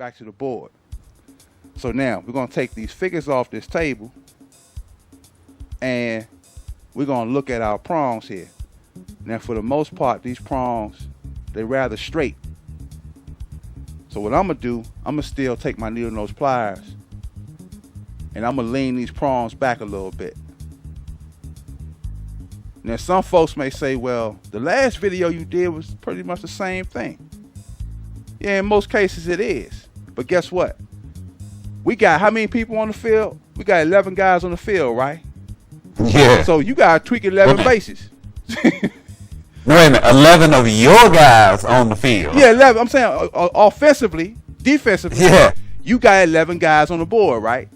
back to the board. So now we're going to take these figures off this table and we're going to look at our prongs here. Now for the most part, these prongs, they're rather straight. So what I'm going to do, I'm going to still take my needle nose pliers and I'm going to lean these prongs back a little bit. Now some folks may say, well, the last video you did was pretty much the same thing. Yeah, in most cases it is. But guess what? We got how many people on the field? We got 11 guys on the field, right? Yeah. So you got to tweak 11 bases. No, wait a minute. 11 of your guys on the field. Yeah, 11. I'm saying offensively, defensively. Yeah. You got 11 guys on the board, right?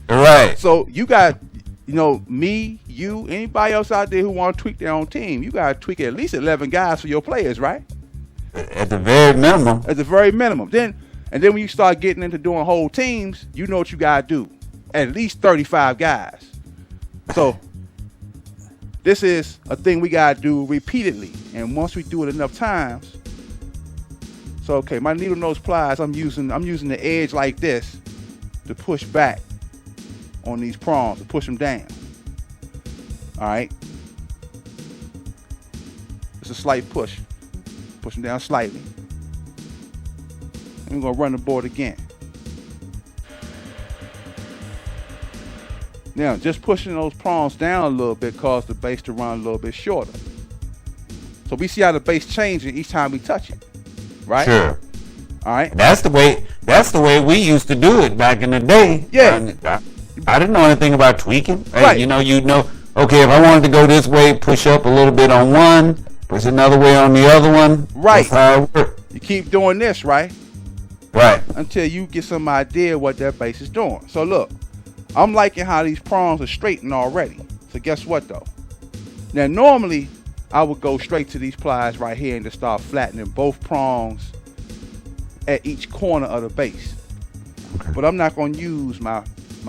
Right. So you got, me, you, anybody else out there who want to tweak their own team, you got to tweak at least 11 guys for your players, right? At the very minimum. At the very minimum. Then when you start getting into doing whole teams, you know what you got to do. At least 35 guys. So this is a thing we got to do repeatedly. And once we do it enough times, so okay, my needle nose pliers, I'm using the edge like this to push back on these prongs, to push them down. All right. It's a slight push. Push them down slightly. And we're going to run the board again. Now, just pushing those prongs down a little bit caused the base to run a little bit shorter. So we see how the base changes each time we touch it, right? Sure. All right. That's the way we used to do it back in the day. Yeah. I didn't know anything about tweaking. Right. Okay, if I wanted to go this way, push up a little bit on one, push another way on the other one. Right. That's how it works. You keep doing this, right? Right. Until you get some idea what that base is doing. So look, I'm liking how these prongs are straightened already. So guess what though? Now normally I would go straight to these pliers right here and just start flattening both prongs at each corner of the base. Okay. But I'm not going to use my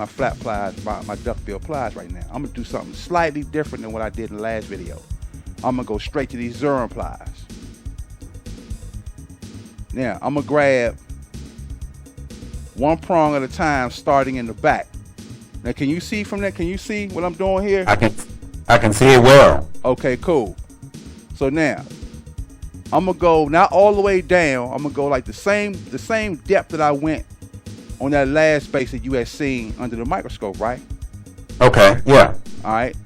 flat pliers, my duckbill pliers right now. I'm going to do something slightly different than what I did in the last video. I'm going to go straight to these Zurn pliers. Now I'm going to grab one prong at a time starting in the back. Now can you see from that? Can you see what I'm doing here? I can see it well. Okay, cool. So now I'm gonna go not all the way down. I'm gonna go like the same depth that I went on that last base that you had seen under the microscope, right? Okay, yeah. All right.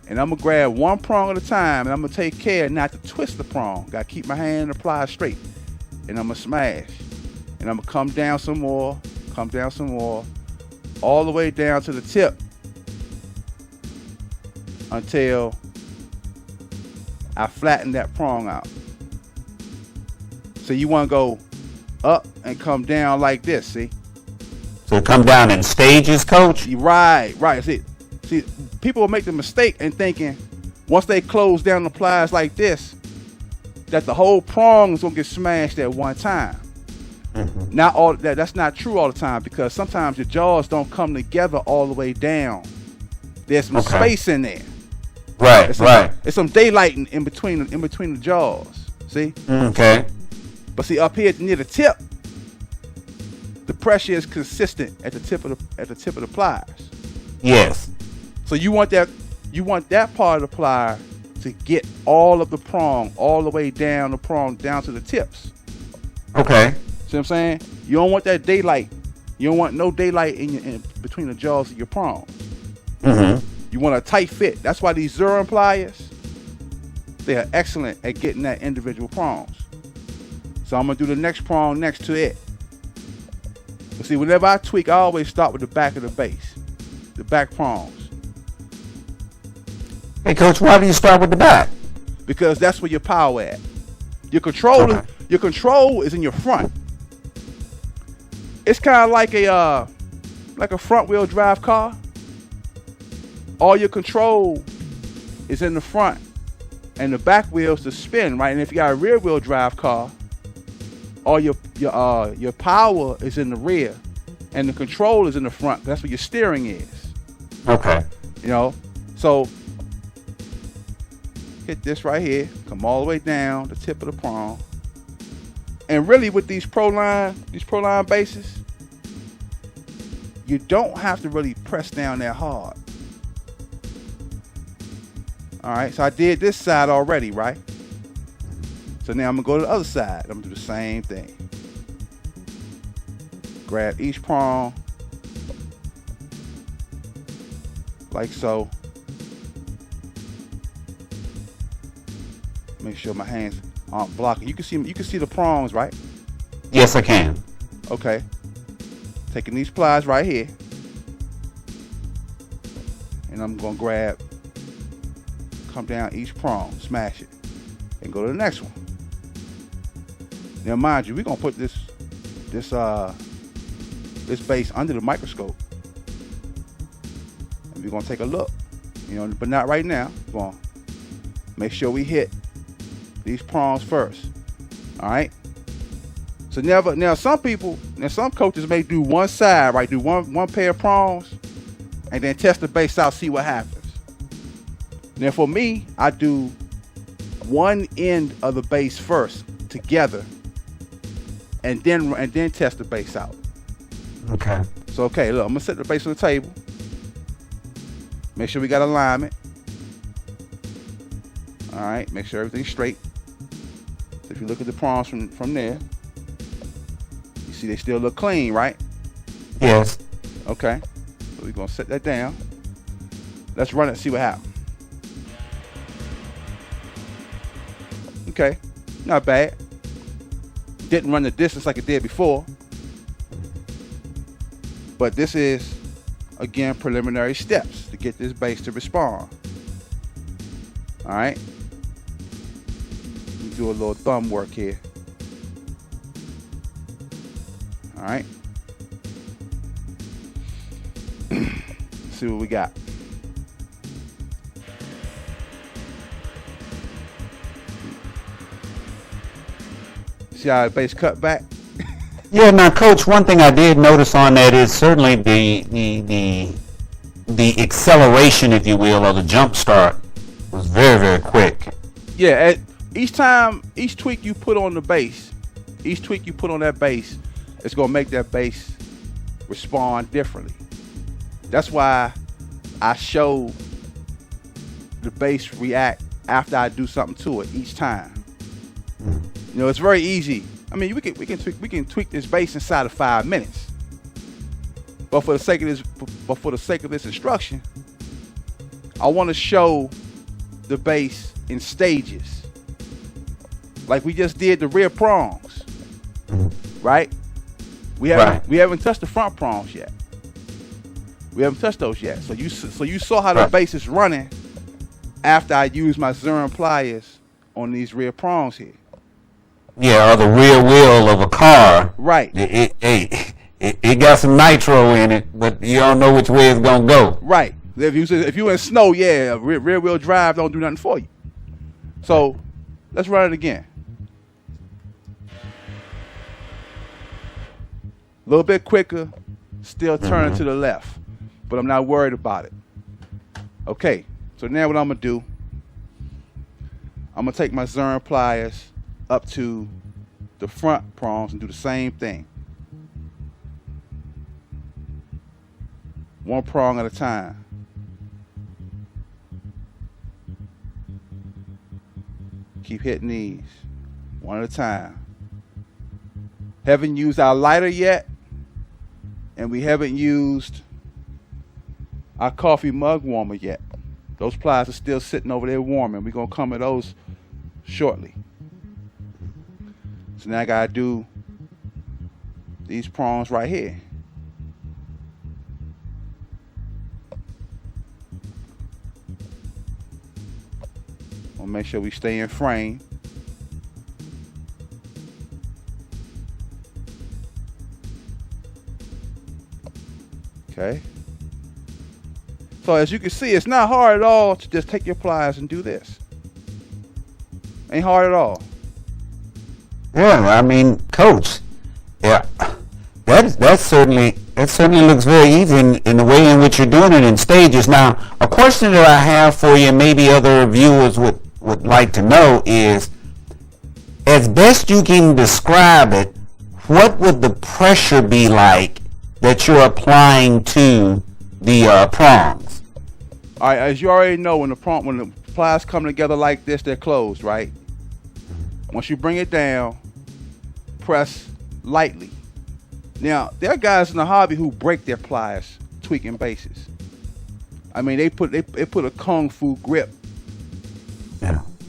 And I'm gonna grab one prong at a time, and I'm gonna take care not to twist the prong. Gotta keep my hand and apply straight. And I'm gonna smash. And I'm gonna come down some more, all the way down to the tip until I flatten that prong out. So you want to go up and come down like this, see? So it come down in stages, coach? Right. See, people will make the mistake in thinking once they close down the pliers like this, that the whole prong is gonna get smashed at one time. Mm-hmm. Not all that's not true all the time, because sometimes your jaws don't come together all the way down. There's some space in there. Right, It's some daylight in between the jaws. See? Okay. But see, up here near the tip, the pressure is consistent at the tip of the pliers. Yes. So you want that part of the plier to get all of the prong all the way down the prong down to the tips. Okay. See what I'm saying? You don't want that daylight. You don't want no daylight in between the jaws of your prongs. Mm-hmm. You want a tight fit. That's why these Zurn pliers, they are excellent at getting that individual prongs. So I'm gonna do the next prong next to it. But see, whenever I tweak, I always start with the back of the base, the back prongs. Hey, coach, why do you start with the back? Because that's where your power at. Your control is in your front. It's kind of like a front wheel drive car. All your control is in the front, and the back wheel's to spin, right? And if you got a rear wheel drive car, all your power is in the rear, and the control is in the front. That's where your steering is. Okay. So hit this right here, come all the way down the tip of the prong, And really with these Proline bases, you don't have to really press down that hard. All right, so I did this side already, right? So now I'm gonna go to the other side. I'm gonna do the same thing. Grab each prong, like so. Make sure my hands aren't blocking. You can see the prongs, right? Yes, I can. Okay. Taking these pliers right here, and I'm gonna come down each prong, smash it, and go to the next one. Now, mind you, we're gonna put this base under the microscope, and we're gonna take a look. But not right now. We're gonna make sure we hit these prongs first. All right. So now some coaches may do one side, right? Do one pair of prongs, and then test the base out, see what happens. Now for me, I do one end of the base first together, and then test the base out. Okay. So look, I'm gonna set the base on the table. Make sure we got alignment. All right, make sure everything's straight. So if you look at the prongs from there, you see they still look clean, right? Yes. Okay. So we're gonna set that down. Let's run it and see what happens. Okay, not bad. Didn't run the distance like it did before. But this is, again, preliminary steps to get this base to respond. All right. Let me do a little thumb work here. All right. Let's see what we got. See how the base cut back? Yeah, now, Coach, one thing I did notice on that is certainly the acceleration, if you will, or the jump start was very, very quick. Yeah, each tweak you put on the base, it's going to make that base respond differently. That's why I show the base react after I do something to it each time. It's very easy. I mean, we can tweak this base inside of 5 minutes. But for the sake of this instruction, I want to show the base in stages, like we just did the rear prongs, right? We haven't touched the front prongs yet. We haven't touched those yet. So you saw how the base is running after I use my Zurn pliers on these rear prongs here. Yeah, or the rear wheel of a car. Right. It got some nitro in it, but you don't know which way it's gonna go. Right. If you in snow, yeah, rear wheel drive don't do nothing for you. So let's run it again. A little bit quicker, still turning to the left, but I'm not worried about it. Okay, so now what I'm gonna do, I'm gonna take my Zurn pliers up to the front prongs and do the same thing. One prong at a time. Keep hitting these one at a time. Haven't used our lighter yet, and we haven't used our coffee mug warmer yet. Those pliers are still sitting over there warming. We're gonna come at those shortly. So now I gotta do these prongs right here. We'll make sure we stay in frame. Okay. So as you can see, it's not hard at all to just take your pliers and do this. Ain't hard at all. Yeah, I mean, Coach, yeah, that certainly looks very easy in the way in which you're doing it in stages. Now, a question that I have for you, maybe other viewers would like to know is, as best you can describe it, what would the pressure be like that you're applying to the prongs? All right, as you already know, when the pliers come together like this, they're closed, right? Once you bring it down, press lightly. Now, there are guys in the hobby who break their pliers tweaking bases. I mean, they put a kung fu grip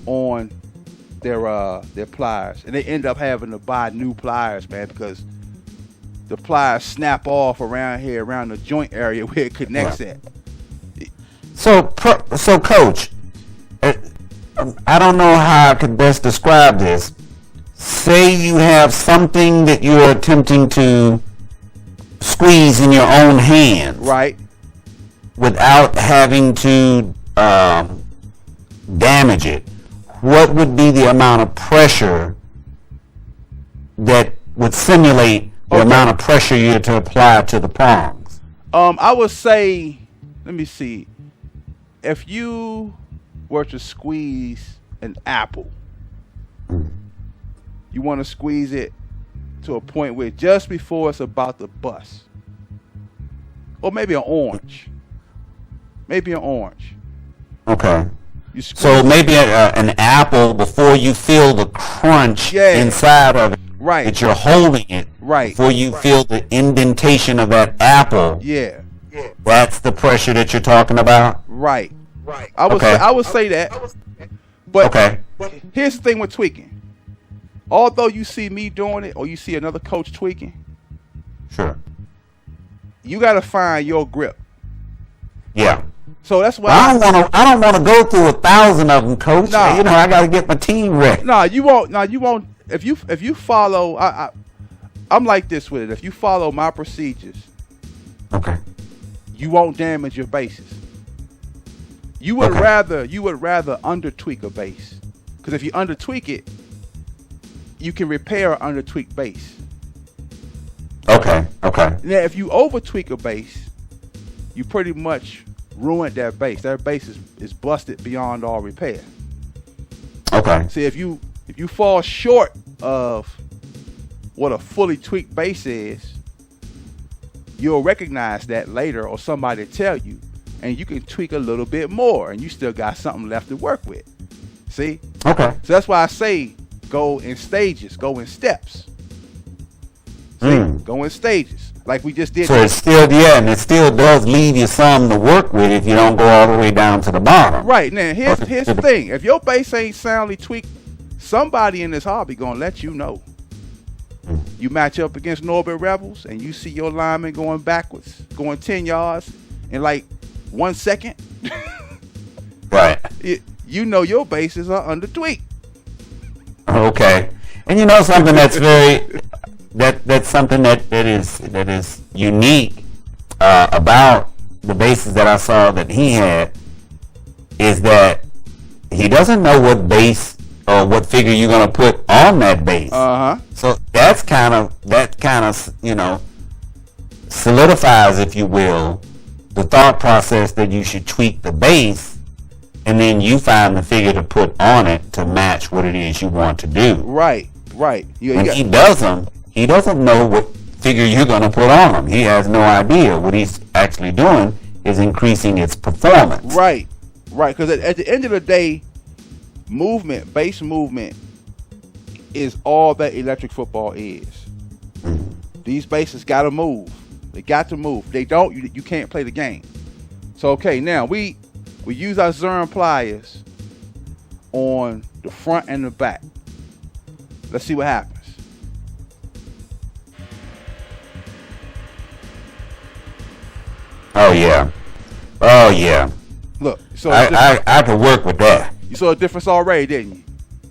on their pliers, and they end up having to buy new pliers, man, because the pliers snap off around here, around the joint area where it connects at. So Coach, I don't know how I could best describe this. Say you have something that you're attempting to squeeze in your own hands, right? Without having to damage it. What would be the amount of pressure that would simulate the amount of pressure you're to apply to the prongs? I would say, let me see. If you were to squeeze an apple, you want to squeeze it to a point where just before it's about to bust. Or maybe an orange. Okay. So maybe an apple before you feel the crunch inside of it. Right. That you're holding it. Right. Before you feel the indentation of that apple. Yeah. That's the pressure that you're talking about? Right. I would say that. But here's the thing with tweaking. Although you see me doing it or you see another coach tweaking, sure, you got to find your grip. Yeah. So that's why I don't want to go through 1,000 of them, Coach. Nah. You know, I got to get my team ready. No, you won't. If you follow, I'm like this with it. If you follow my procedures, okay, you won't damage your bases. You would rather under tweak a base, because if you under tweak it, you can repair an under tweaked base. Okay. Now, if you over tweak a base, you pretty much ruined that base. That base is busted beyond all repair. Okay. See, if you fall short of what a fully tweaked base is, you'll recognize that later, or somebody tell you, and you can tweak a little bit more, and you still got something left to work with. See? Okay. So that's why I say go in stages, go in steps. See? Go in stages, like we just did. So it's still, and it still does leave you some to work with if you don't go all the way down to the bottom. Right. Now, here's the thing. If your base ain't soundly tweaked, somebody in this hobby gonna let you know. You match up against Norbit Rebels, and you see your lineman going backwards, going 10 yards in like 1 second. Right. You know your bases are under tweaked. Okay. And you know something that's that's something that is unique about the bases that I saw that he had, is that he doesn't know what base or what figure you're gonna put on that base. So that kind of solidifies, if you will, the thought process that you should tweak the base, and then you find the figure to put on it to match what it is you want to do. Right. He doesn't know what figure you're going to put on him. He has no idea. What he's actually doing is increasing its performance. Right. Because at the end of the day, base movement is all that electric football is. These bases got to move. They got to move. They don't, you can't play the game. So, okay, now we use our Zern pliers on the front and the back. Let's see what happens. Oh yeah. Look, so I could work with that. You saw a difference already, didn't you?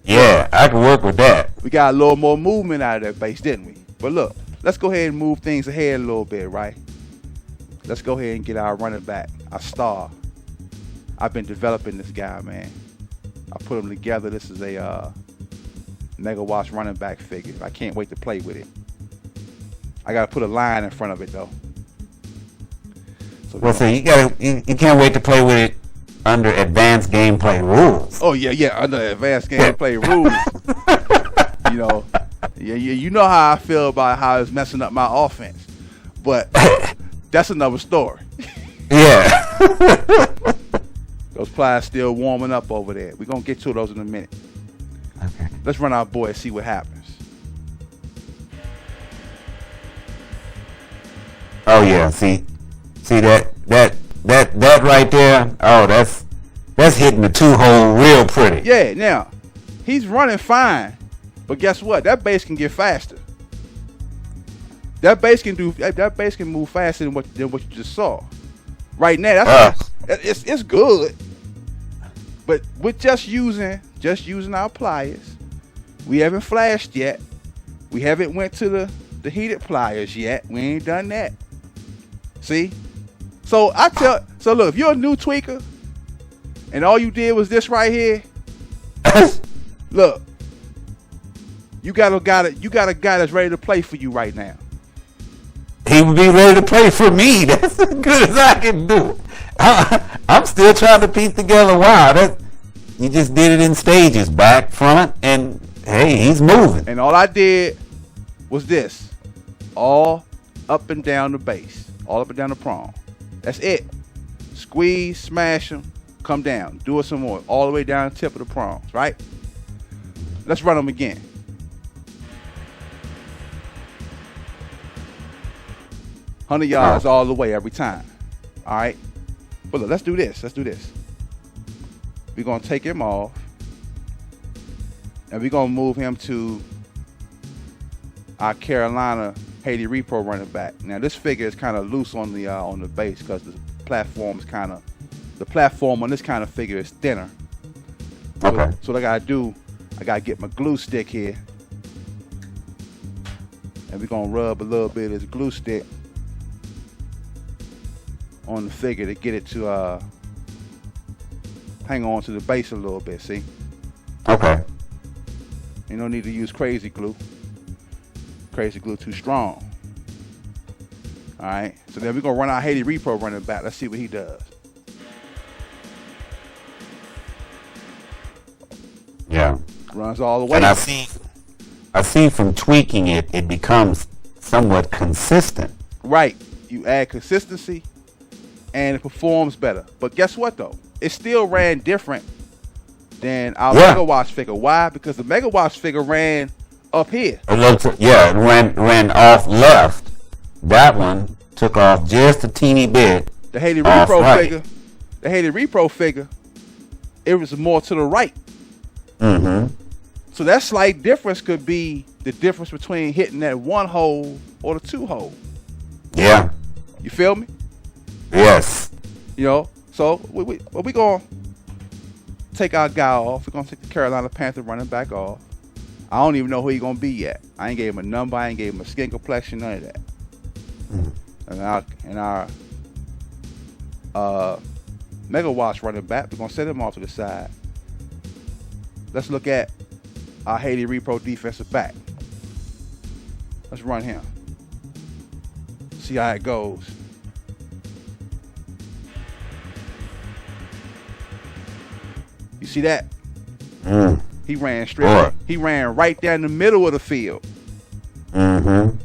Yeah, I could work with that. We got a little more movement out of that base, didn't we? But look, let's go ahead and move things ahead a little bit, right? Let's go ahead and get our running back, our star. I've been developing this guy, man. I put him together. This is a megawatts running back figure. I can't wait to play with it. I got to put a line in front of it, though. So you can't wait to play with it under advanced gameplay rules. Oh yeah, under advanced gameplay rules. You know, you know how I feel about how it's messing up my offense, but that's another story. Yeah. Those pliers still warming up over there. We're gonna get to those in a minute. Okay. Let's run our boy and see what happens. Oh yeah, see that right there. Oh, that's hitting the 2-hole real pretty. Yeah, now he's running fine, but guess what? That base can get faster. That base can move faster than what you just saw. Right now, it's good, but with just using our pliers, we haven't flashed yet. We haven't went to the heated pliers yet. We ain't done that. See? So look, if you're a new tweaker and all you did was this right here, look, you got a guy that's ready to play for you right now. He would be ready to play for me. That's as good as I can do. I'm still trying to piece together. Wow, you just did it in stages, back, front, and hey, he's moving. And all I did was this, all up and down the base. All up and down the prong. That's it. Squeeze, smash them, come down. Do it some more. All the way down the tip of the prongs, right? Let's run them again. $100 yards all the way every time. All right? But look, let's do this. We're going to take him off. And we're going to move him to our Carolina Haiti Repro running back. Now this figure is kind of loose on the base because the platform on this kind of figure is thinner. Okay. So what I gotta do, I gotta get my glue stick here, and we're gonna rub a little bit of this glue stick on the figure to get it to hang on to the base a little bit. See? Okay. You don't need to use crazy glue. Crazy glue too strong. All right, so then we're gonna run our Haiti Repro running back. Let's see what he does. Yeah. Runs all the way. And I see from tweaking it, it becomes somewhat consistent. Right. You add consistency, and it performs better. But guess what though? It still ran different than our Mega Watch figure. Why? Because the Mega Watch figure ran up here. It ran off left. That one took off just a teeny bit. The Haiti Repro figure, it was more to the right. Mm-hmm. So that slight difference could be the difference between hitting that 1 hole or the 2 hole. Yeah. You feel me? Yes. You know, so we gonna take our guy off. We're gonna take the Carolina Panther running back off. I don't even know who he's going to be yet. I ain't gave him a number. I ain't gave him a skin complexion, none of that. And our Mega Watch running back, we're going to set him off to the side. Let's look at our Haiti Repro defensive back. Let's run him. See how it goes. You see that? He ran straight. He ran right down the middle of the field. Mm-hmm.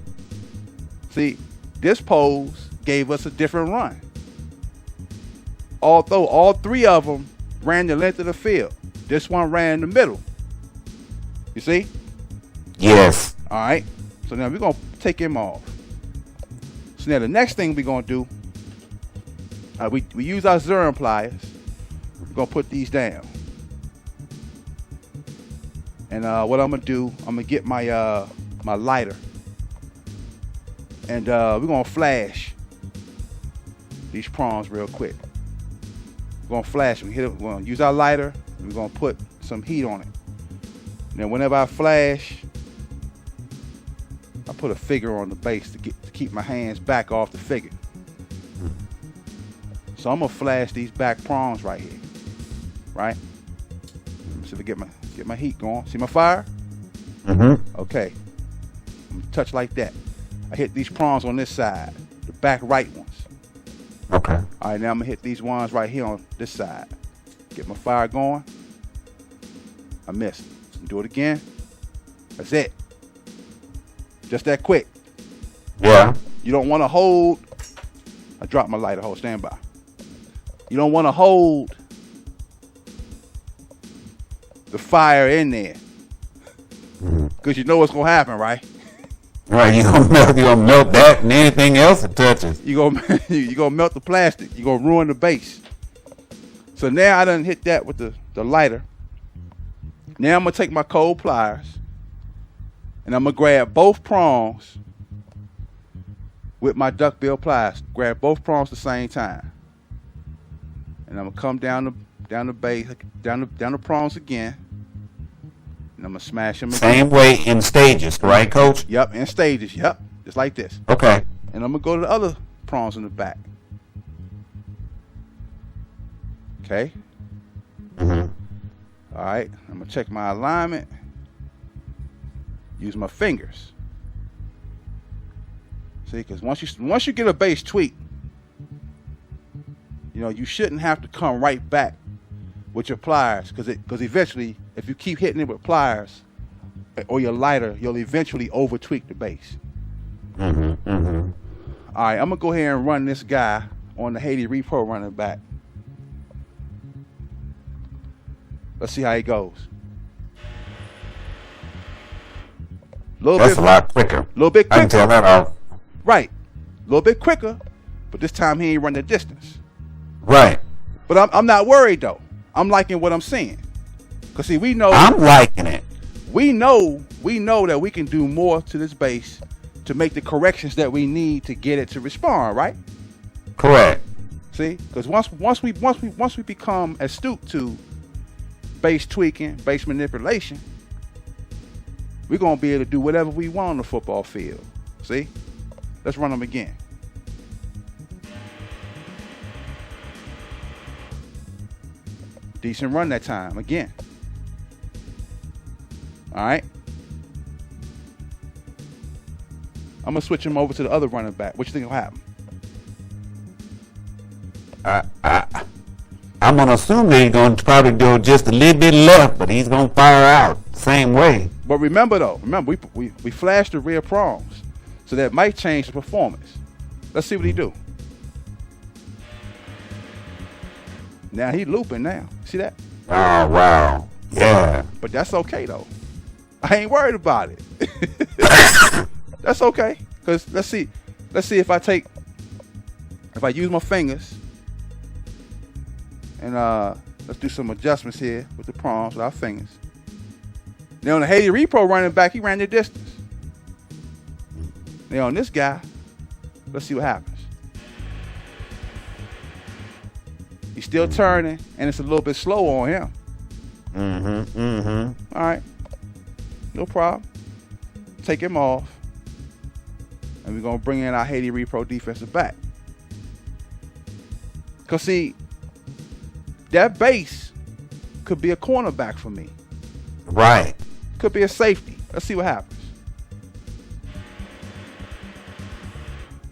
See, this pose gave us a different run. Although all 3 of them ran the length of the field, this one ran in the middle. You see? Yes. All right. So now we're gonna take him off. So now the next thing we're gonna do, we use our Zerm pliers. We're gonna put these down. And what I'm gonna do, I'm gonna get my my lighter, and we're gonna flash these prongs real quick. We're gonna flash them. We're gonna use our lighter. We're gonna put some heat on it. Now, whenever I flash, I put a figure on the base to keep my hands back off the figure. So I'm gonna flash these back prongs right here, right? So to get my heat going. See my fire? Mm-hmm. Okay. Touch like that. I hit these prongs on this side, the back right ones. Okay. All right, now I'm gonna hit these ones right here on this side. Get my fire going. I missed. Do it again. That's it. Just that quick. Yeah. You don't want to hold. I dropped my lighter. Hold, stand by. You don't want to hold the fire in there, because you know what's gonna happen, right? Right, you gonna melt that and anything else it touches. You gonna melt the plastic. You gonna ruin the base. So now I done hit that with the lighter. Now I'm gonna take my cold pliers and I'm gonna grab both prongs with my duckbill pliers. Grab both prongs at the same time, and I'm gonna come down the base, down the prongs again, and I'm gonna smash them again. Same way in stages, right, Coach? Yep, in stages. Yep, just like this. Okay. And I'm gonna go to the other prongs in the back. Okay. Mm-hmm. All right. I'm gonna check my alignment. Use my fingers. See, because once you get a base tweak, you know you shouldn't have to come right back with your pliers, because eventually, if you keep hitting it with pliers or your lighter, you'll eventually over tweak the base. Mm-hmm. Mm-hmm. All right, I'm gonna go ahead and run this guy on the Haiti Repro running back. Let's see how he goes. That's a lot quicker. A little bit quicker. I can tell that off. Right. A little bit quicker, but this time he ain't run the distance. Right. But I'm not worried though. I'm liking what I'm seeing. Cause see, we know I'm liking it. We know that we can do more to this base to make the corrections that we need to get it to respond, right? Correct. See, because once we become astute to base tweaking, base manipulation, we're gonna be able to do whatever we want on the football field. See, let's run them again. Decent run that time again. All right. I'm gonna switch him over to the other running back. What you think will happen? I'm gonna assume that he's gonna probably do just a little bit left, but he's gonna fire out same way. But remember, we flashed the rear prongs, so that might change the performance. Let's see what he do. Now he looping now. See that? Oh wow. Yeah. But that's okay though. I ain't worried about it. That's okay. Cause let's see if I use my fingers and let's do some adjustments here with the prongs with our fingers. Now on the Haiti Repro running back, he ran the distance. Now on this guy, let's see what happens. He's still turning, and it's a little bit slow on him. Mm-hmm. Mm-hmm. All right, no problem. Take him off, and we're gonna bring in our Haiti Repro defensive back. Cause see, that base could be a cornerback for me. Right. Could be a safety. Let's see what happens.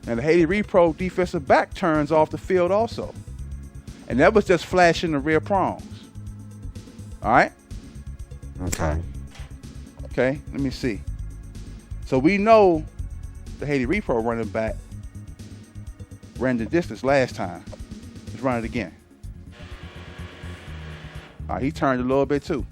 And the Haiti Repro defensive back turns off the field also. And that was just flashing the rear prongs. All right? Okay. Okay, let me see. So we know the Haiti Repro running back ran the distance last time. Let's run it again. All right, he turned a little bit too.